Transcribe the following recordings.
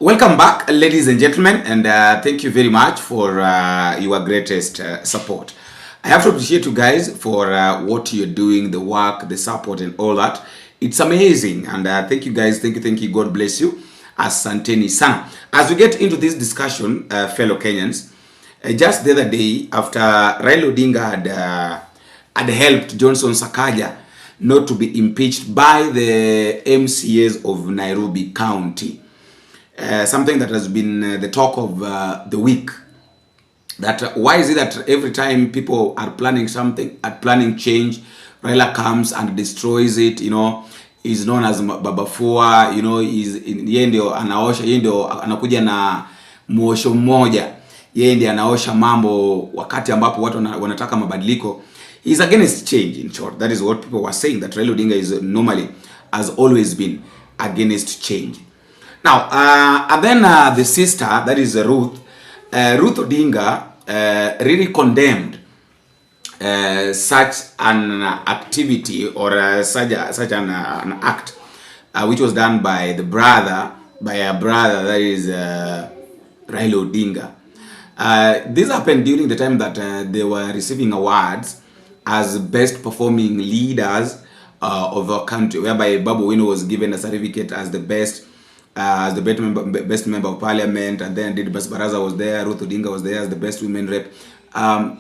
Welcome back, ladies and gentlemen, and thank you very much for your greatest support. I have to appreciate you guys for what you're doing, the work, the support, and all that. It's amazing, and thank you guys. Thank you. God bless you. Asanteni sana. As we get into this discussion, fellow Kenyans, just the other day, after Raila Odinga had helped Johnson Sakaja not to be impeached by the MCAs of Nairobi County. Something that has been the talk of the week. That why is it that every time people are planning something, are planning change, Raila comes and destroys it? You know, is known as Baba Fua. You know, yeye ndio anaosha, yeye ndio anakuja na mwosho mmoja, yeye ndiye anaosha mambo wakati ambapo watu wanataka mabadiliko. He's against change, in short. That is what people were saying, that Raila Odinga is normally, has always been against change. Now, and then the sister, that is Ruth Odinga, really condemned such an activity or such an act which was done by a brother, that is Raila Odinga. This happened during the time that they were receiving awards as best performing leaders of our country, whereby Babu Wino was given a certificate as the best member of parliament, and then Didibas Baraza was there, Ruth Odinga was there as the best women rep.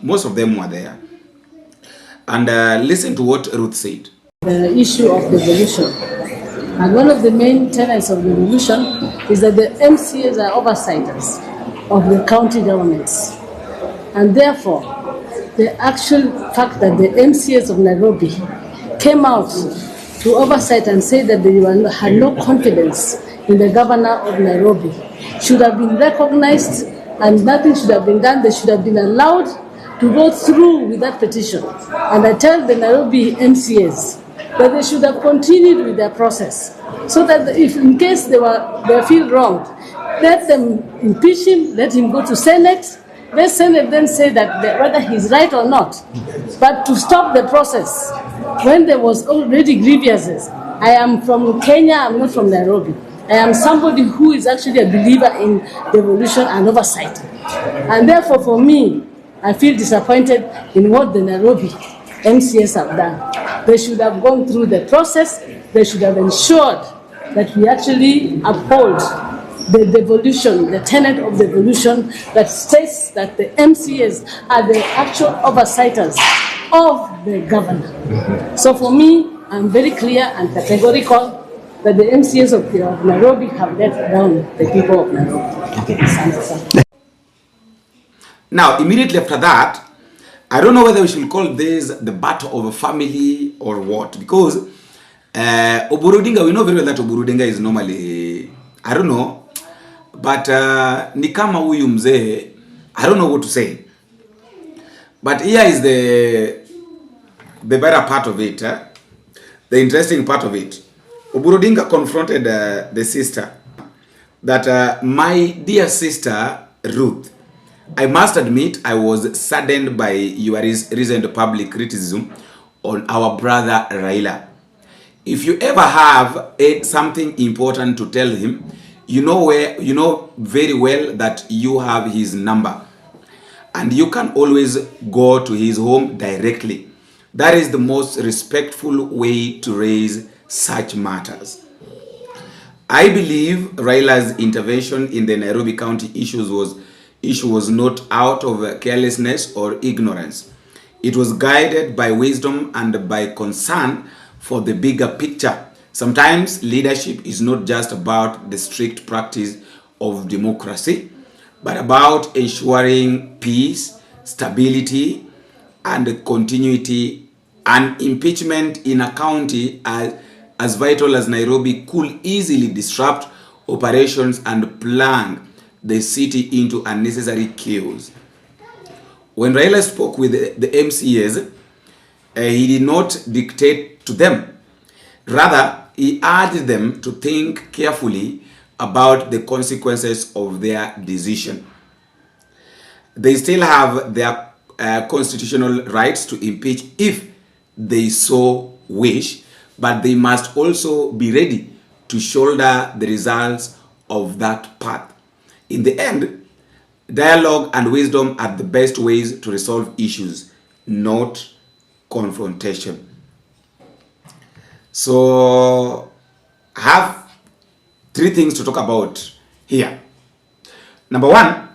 Most of them were there. And listen to what Ruth said. The issue of devolution. And one of the main tenets of devolution is that the MCAs are oversighters of the county governments. And therefore, the actual fact that the MCAs of Nairobi came out to oversight and say that they had no confidence in the governor of Nairobi should have been recognized, and nothing should have been done. They should have been allowed to go through with that petition. And I tell the Nairobi MCAs that they should have continued with their process, so that if in case they feel wronged, let them impeach him, let him go to Senate. Let Senate then say that whether he's right or not. But to stop the process when there was already grievances. I am from Kenya, I'm not from Nairobi. I am somebody who is actually a believer in devolution and oversight. And therefore, for me, I feel disappointed in what the Nairobi MCAs have done. They should have gone through the process. They should have ensured that we actually uphold the devolution, the tenet of devolution that states that the MCAs are the actual oversighters of the governor. So for me, I'm very clear and categorical that the MCAs of Nairobi have let down the people of Nairobi. Okay. Now, immediately after that, I don't know whether we should call this the battle of a family or what, because Oburu, we know very well that Oburu is normally, I don't know, but ni kama huyu mzee, I don't know what to say. But here is the better part of it, the interesting part of it. Oburu confronted the sister that my dear sister Ruth, I must admit I was saddened by your recent public criticism on our brother Raila. If you ever have something important to tell him, you know very well that you have his number, and you can always go to his home directly. That is the most respectful way to raise such matters. I believe Raila's intervention in the Nairobi County issue was not out of carelessness or ignorance. It was guided by wisdom and by concern for the bigger picture. Sometimes leadership is not just about the strict practice of democracy, but about ensuring peace, stability, and continuity. An impeachment in a county as vital as Nairobi could easily disrupt operations and plunge the city into unnecessary chaos. When Raila spoke with the MCAs, he did not dictate to them. Rather, he urged them to think carefully about the consequences of their decision. They still have their constitutional rights to impeach if they so wish, but they must also be ready to shoulder the results of that path. In the end, dialogue and wisdom are the best ways to resolve issues, not confrontation. So I have 3 things to talk about here. Number 1,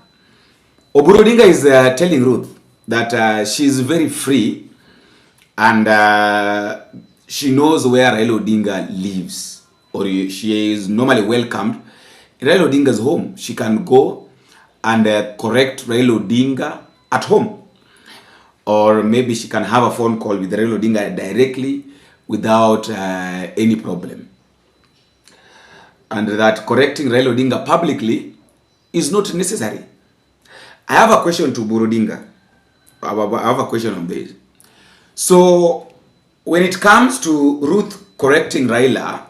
Oburu Odinga is telling Ruth that she's very free and she knows where Raila Odinga lives, or she is normally welcomed in Raila Odinga's home. She can go and correct Raila Odinga at home, or maybe she can have a phone call with Raila Odinga directly without any problem. And that correcting Raila Odinga publicly is not necessary. I have a question to Oburu Odinga. I have a question on this. So when it comes to Ruth correcting Raila,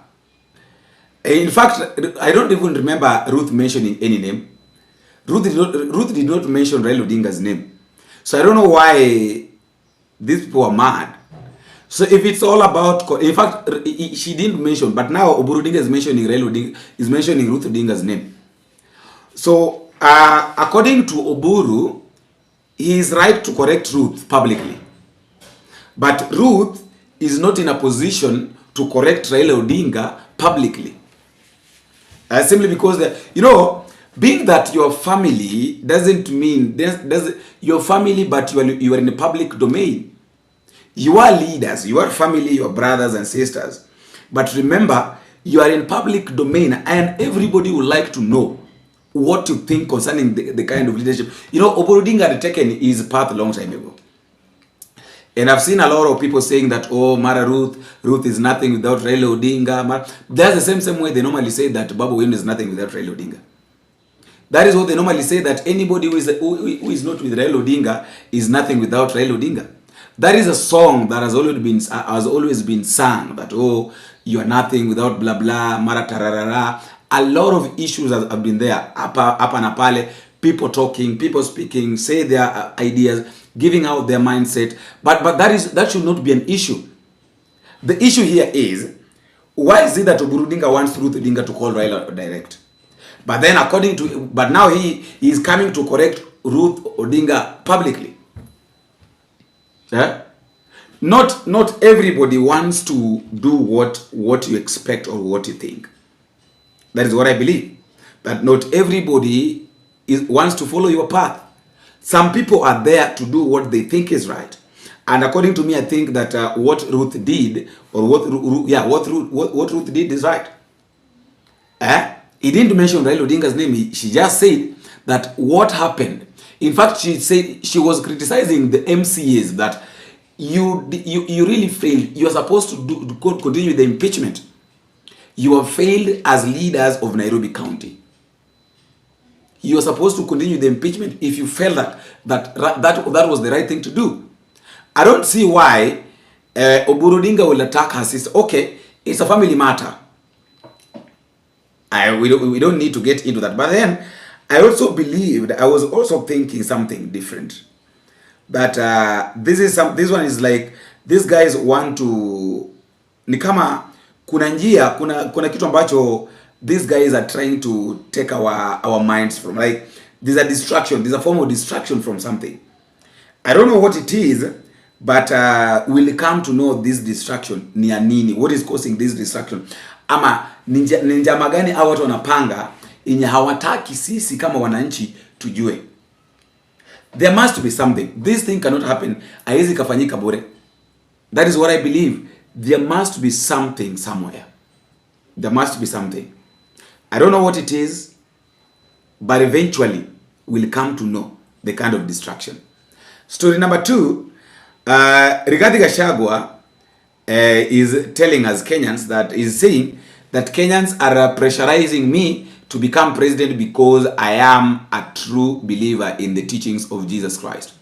in fact, I don't even remember Ruth mentioning any name. Ruth did not mention Raila Odinga's name. So I don't know why these people are mad. So if it's all about, in fact, she didn't mention, but now Oburu Odinga is mentioning Raila Odinga, is mentioning Ruth Odinga's name. So according to Oburu, he is right to correct Ruth publicly. But Ruth is not in a position to correct Raila Odinga publicly. Simply because, being that your family doesn't mean, your family, but you are in the public domain. You are leaders, you are family, your brothers and sisters. But remember, you are in public domain and everybody would like to know what you think concerning the kind of leadership. Oburu Odinga had taken his path a long time ago. And I've seen a lot of people saying that, oh, Mara Ruth is nothing without Raila Odinga. That's the same way they normally say that Babu Winu is nothing without Raila Odinga. That is what they normally say, that anybody who is not with Raila Odinga is nothing without Raila Odinga. That is a song that has always been sung, that, oh, you are nothing without blah blah, Mara tararara. A lot of issues have been there, up and apale, people talking, people speaking, say their ideas, giving out their mindset, but that should not be an issue. The issue here is, why is it that Oburu Odinga wants Ruth Odinga to call Raila direct? But then but now he is coming to correct Ruth Odinga publicly. Yeah? Not everybody wants to do what you expect or what you think. That is what I believe. That not everybody wants to follow your path. Some people are there to do what they think is right. And according to me, I think that what Ruth did, or what Ruth did is right. He didn't mention Raila Odinga's name. She just said that what happened. In fact, she said she was criticizing the MCAs that you really failed. You are supposed to continue the impeachment. You have failed as leaders of Nairobi County. You are supposed to continue the impeachment if you felt that was the right thing to do. I don't see why Oburu Odinga will attack her sister. Okay, it's a family matter. We don't need to get into that. But then I also believed, I was also thinking something different. That this one is like, these guys want to, ni kama kuna njia, kuna kitu ambacho these guys are trying to take our minds from. Like, there's a distraction, there's a form of distraction from something. I don't know what it is, but we'll come to know this distraction ni ya nini, what is causing this distraction, ama ninja magani au watu wanapanga yenye hawataki sisi kama wananchi tujue. There must be something. This thing cannot happen, haiwezi kafanyika bure. That is what I believe. There must be something somewhere. There must be something. I don't know what it is, but eventually we'll come to know the kind of distraction. Story number 2, Rigathi Gachagua is telling us Kenyans, that is saying that Kenyans are pressurizing me to become president because I am a true believer in the teachings of Jesus Christ.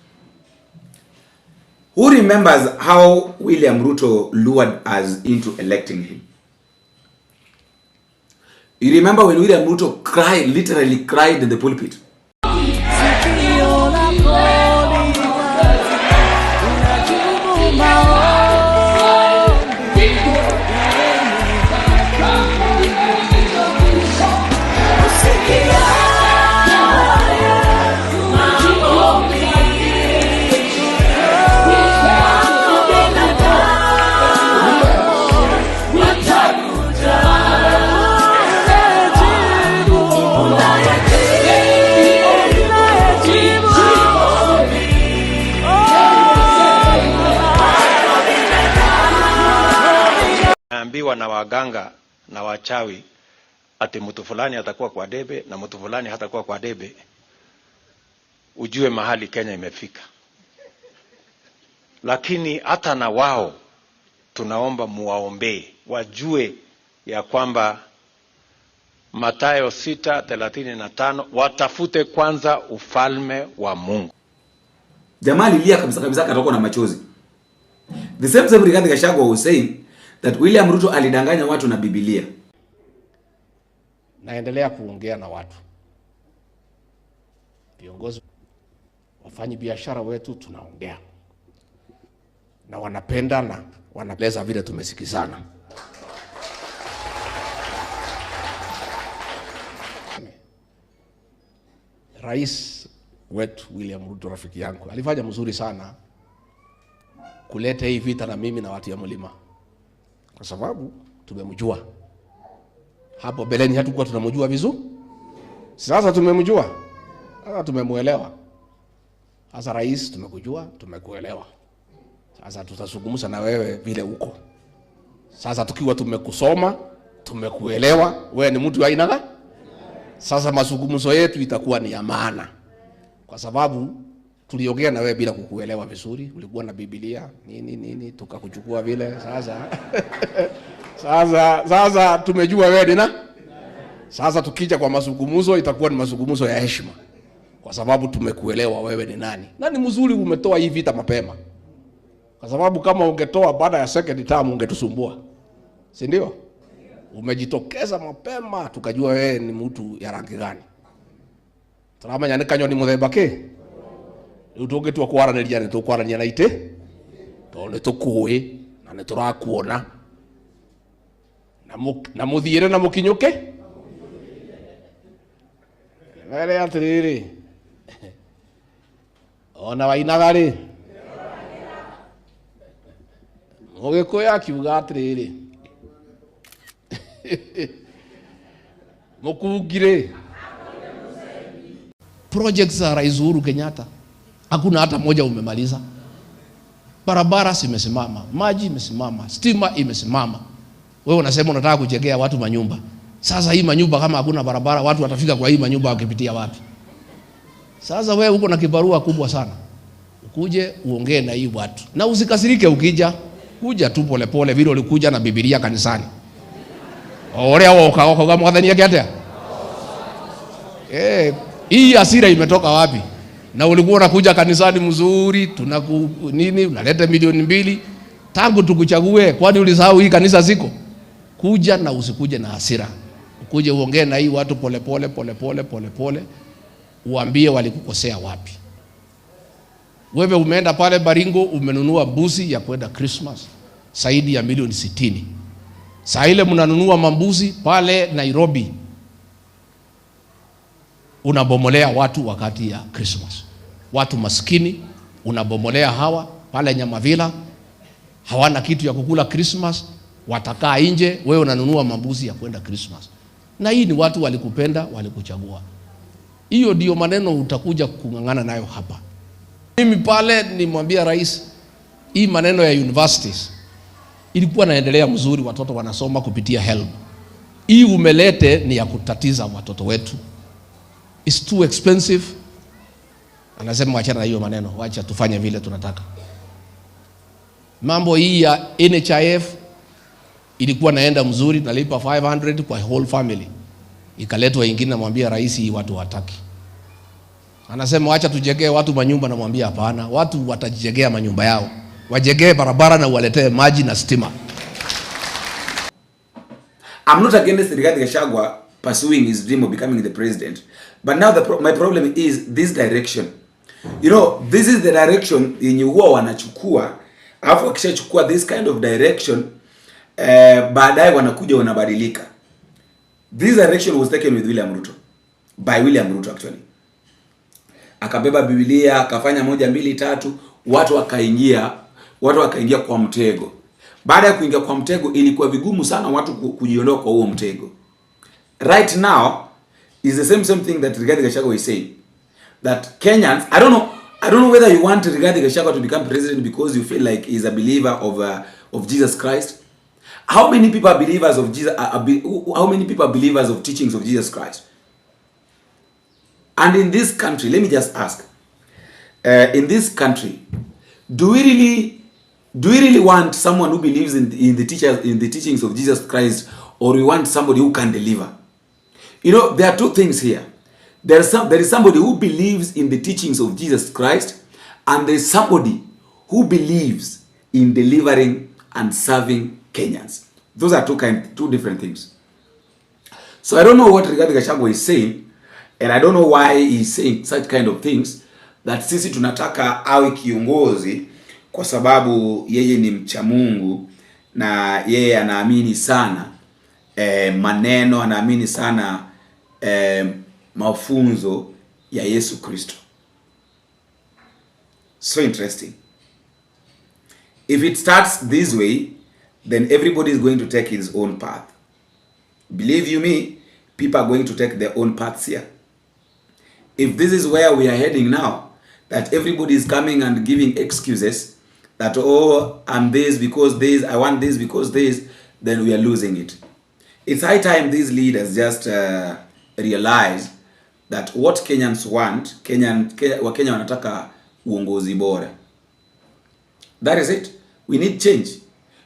Who remembers how William Ruto lured us into electing him? You remember when William Ruto literally cried in the pulpit? ukiambiwa na waganga na wachawi ati mtu fulani atakuwa kwa debe na mtu fulani hatakuwa kwa debe, ujue mahali Kenya imefika. Lakini hata na wao tunaomba muwaombee, wajue ya kwamba Mathayo 6:35 watafute kwanza ufalme wa Mungu. Jamaa lilia kabisa kabisa, akatoka na machozi. The same Rigathi Gachagua was saying that William Ruto alidanganya watu na Biblia. Naendelea kuongea na watu, viongozi, wafanyi biashara wetu, tunaongea na wanapenda na wanaeleza vile tumesikizana. Rais wetu William Ruto, rafiki yangu, alifanya mzuri sana kuleta hii vita na mimi na watu ya mlima, kwa sababu tumemjua. Hapo beleni hatukuwa tunamjua vizuri, sasa tumemjua, sasa tumemuelewa. Sasa rais, tumekujua, tumekuelewa. Sasa tutazungumza na wewe vile uko. Sasa tukiwa tumekusoma, tumekuelewa, wewe ni mtu wa aina gani? Sasa mazungumzo yetu itakuwa ni ya maana, kwa sababu tuliongea na wewe bila kukuelewa vizuri. Ulikuwa na Biblia nini tukakuchukua vile. Sasa tumejua wewe nina. Sasa tukija kwa mazungumzo itakuwa ni mazungumzo ya heshima, kwa sababu tumekuelewa wewe ni nani. Na ni mzuri umetoa hii vita mapema, kwa sababu kama ungetoa baada ya second term ungetusumbua, si ndio? Umejitokeza mapema tukajua wewe ni mtu ya rangi gani. Turamanya nikanyo ni muthemba ki utonge tu kwaranĩria ni tukwaranĩria na ite to ni tukui na ni turakuona na muthiire na mukinyuke wale atiriri ona wainagari mugikuya akiuga atiriri mukungire projects za Rais Uhuru Kenyatta hakuna hata moja umemaliza. Barabara zimesimama, maji imesimama, stima imesimama. Wewe unasema unataka kujengea watu manyumba. Sasa hii manyumba kama hakuna barabara, watu watafika kwa hii manyumba wakipitia wapi? Sasa wewe uko na kibarua kubwa sana. Ukuje uongee na hii watu. Na usikasirike ukija. Kuja tu pole pole vile ulikuja na Biblia kanisani. Ore wao kama mwadhania kiatea. Hii hasira imetoka wapi? Na ulikuwa unakuja kanisani mzuri, nini unaleta milioni 2 tangu tukuchague, kwani ulisahau hii kanisa ziko? Kuja na usikuje na hasira. Ukuje uongee na hii watu pole pole, uambie walikukosea wapi. Wewe umeenda pale Baringo umenunua mbuzi ya kwenda Christmas zaidi ya milioni 60. Saa ile mnanunua mambuzi pale Nairobi, unabomolea watu wakati ya Christmas. Watu maskini unabomolea hawa pale Nyamavila, hawana kitu ya kukula Christmas, watakaa nje, wewe unanunua mambuzi ya kwenda Christmas. Na hii ni watu walikupenda, walikuchagua. Hiyo ndio maneno utakuja kungangana nayo hapa. Mimi pale nimwambia rais, hii maneno ya universities ilikuwa naendelea mzuri, watoto wanasoma kupitia HELB. Hii umelete ni ya kutatiza watoto wetu. It's too expensive. Anasema wachana na hiyo maneno, wacha tufanye vile tunataka. Mambo hii ya NHIF ilikuwa naenda mzuri, nalipa 500 kwa whole family. Ikaletwa ingine, namwambia rais hii watu wataki. Anasema wacha tujengee watu manyumba, namwambia hapana, watu watajengea manyumba yao. Wajengee barabara na waletee maji na stima. I'm not against Rigathi Gachagua pursuing his dream of becoming the president. But now my problem is this direction. You know, this is the direction yenye huwa wanachukua. Alafu wakishachukua this kind of direction, baadaye wanakuja wanabadilika. This direction was taken with William Ruto. By William Ruto actually. Akabeba Biblia, akafanya 1 2 3, watu wakaingia kwa mtego. Baada ya kuingia kwa mtego ilikuwa vigumu sana watu kujiondoa kwa huo mtego. Right now is the same thing that Rigathi Gachagua is saying. That Kenyans, I don't know whether you want Rigathi Gachagua to become president because you feel like he's a believer of Jesus Christ. How many people are believers of Jesus? How many people are believers of teachings of Jesus Christ? And in this country, let me just ask, in this country, do we really want someone who believes in the teachings of Jesus Christ, or we want somebody who can deliver? You know, there are two things here. There is somebody who believes in the teachings of Jesus Christ, and there is somebody who believes in delivering and serving Kenyans. Those are two different things. So I don't know what Gachagua is saying, and I don't know why he's saying such kind of things, that sisi tunataka awe kiongozi kwa sababu yeye ni mcha Mungu na yeye anaamini sana maneno, anaamini sana mafunzo ya Yesu Kristo. So interesting. If it starts this way, then everybody is going to take his own path. Believe you me, people are going to take their own paths here. If this is where we are heading now, that everybody is coming and giving excuses, that, oh, I'm this because this, I want this because this, then we are losing it. It's high time these leaders just realize that what Kenyans want, Wakenya wanataka uongozi bora. That is it. We need change.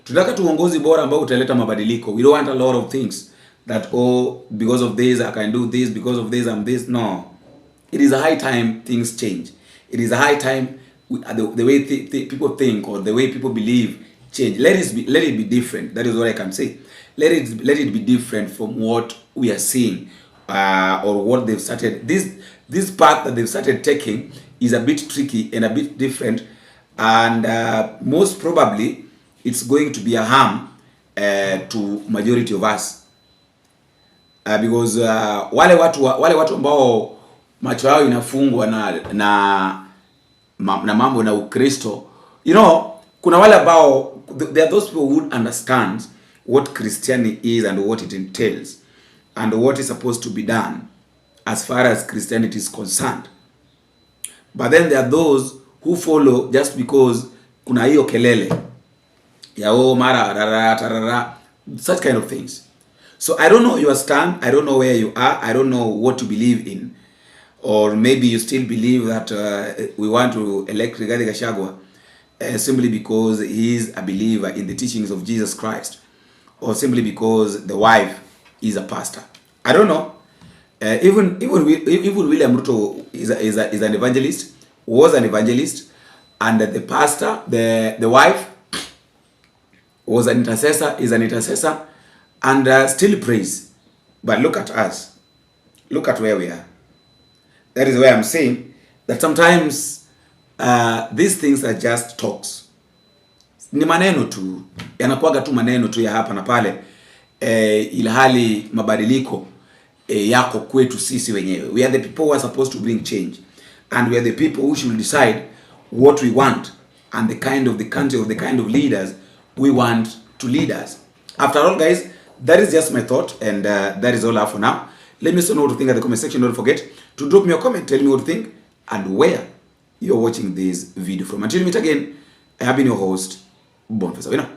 Tunataka tu uongozi bora ambao utaleta mabadiliko. We don't want a lot of things that, oh, because of this I can do this, because of this I'm this. No. It is a high time things change. It is a high time the way people think, or the way people believe, change. Let it be different. That is what I can say. Let it be different from what we are seeing, or what they've started. This path that they've started taking is a bit tricky and a bit different, and most probably it's going to be a harm to majority of us, because wale watu ambao macho yao inafungwa na mambo na Ukristo, you know, kuna wale ambao, there are those people who would understand what Christianity is and what it entails and what is supposed to be done as far as Christianity is concerned. But then there are those who follow just because kuna hiyo kelele ya oh mara rara, such kind of things. So I don't know your stand, I don't know where you are, I don't know what you believe in, or maybe you still believe that we want to elect Rigathi Gachagua simply because he is a believer in the teachings of Jesus Christ, or simply because the wife is a pastor. I don't know. Even William Ruto is an evangelist, was an evangelist, and the pastor, the wife, was an intercessor, is an intercessor, and still prays. But look at us. Look at where we are. That is why I'm saying that sometimes these things are just talks. Ni maneno tu, yanakuwaga tu maneno tu ya hapa na pale, ilhali mabadiliko yako kwetu sisi wenyewe. We are the people who are supposed to bring change, and we are the people who should decide what we want and the kind of the country, or the kind of leaders we want to lead us. After all, guys, that is just my thought, and that is all I have for now. Let me know what you think in the comment section. Don't forget to drop me a comment, tell me what you think and where you're watching this video from. Until we meet again, I have been your host, Bonfesa.